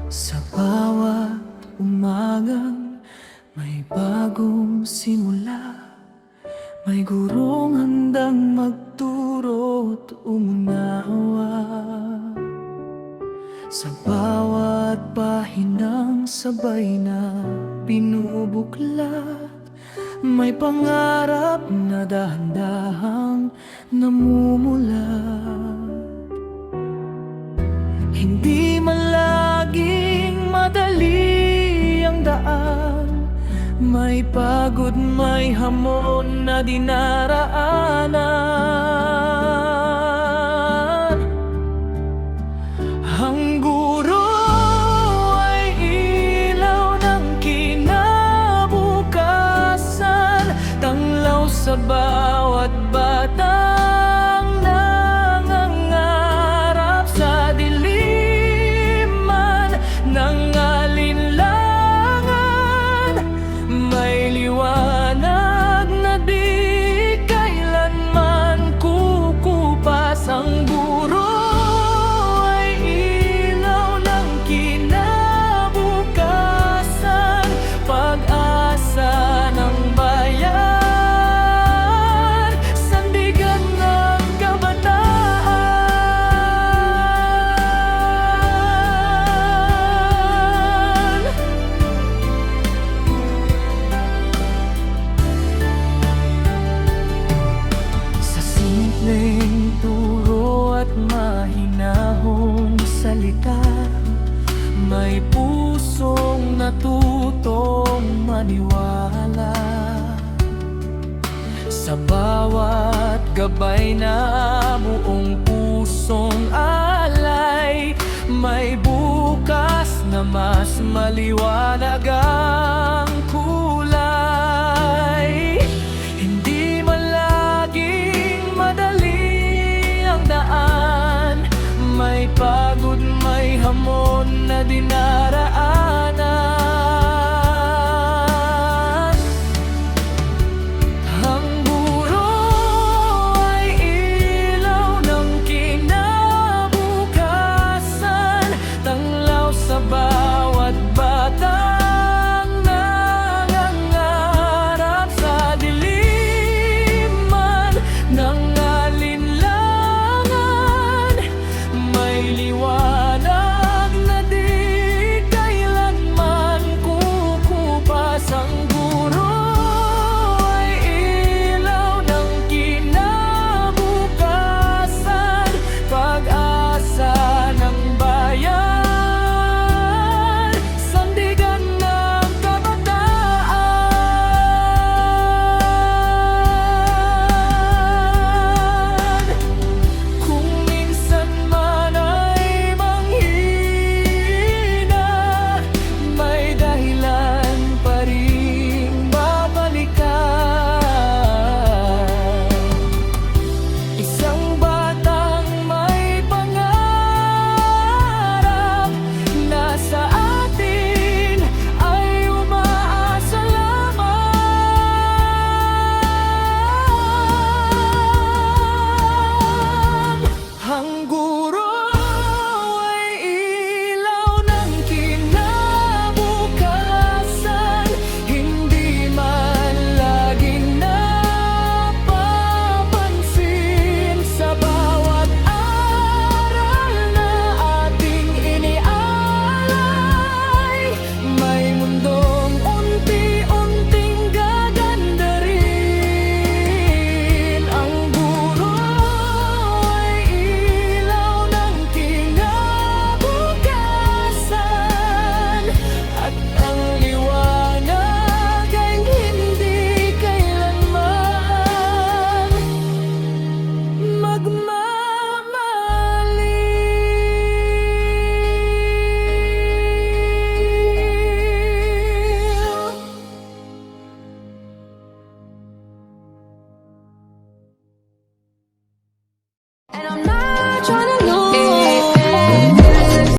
Sa bawat umagang may bagong simula, may gurong handang magturo at umunawa. Sa bawat pahinang sabay na binubuklat, may pangarap na dahan-dahang namumulat. Hindi man laging madali ang daan, may pagod, may hamon na dinaraanan. Ang guro ay ilaw ng kinabukasan, tanglaw sa bawat batang nangangarap sa diliman ng alinlangan. May liwanag na di kailanman kukupas. Ang guro ay ilaw ng kinabukasan, pag-asa ng bayan, sandigan ng kabataan. Sa simpleng turo at mahinahong salita, may pusong natutong maniwala. Sa bawat gabay na buong pusong alay, may bukas na mas maliwanag ang kulay. Hindi man laging madali ang daan, may pagod, may hamon na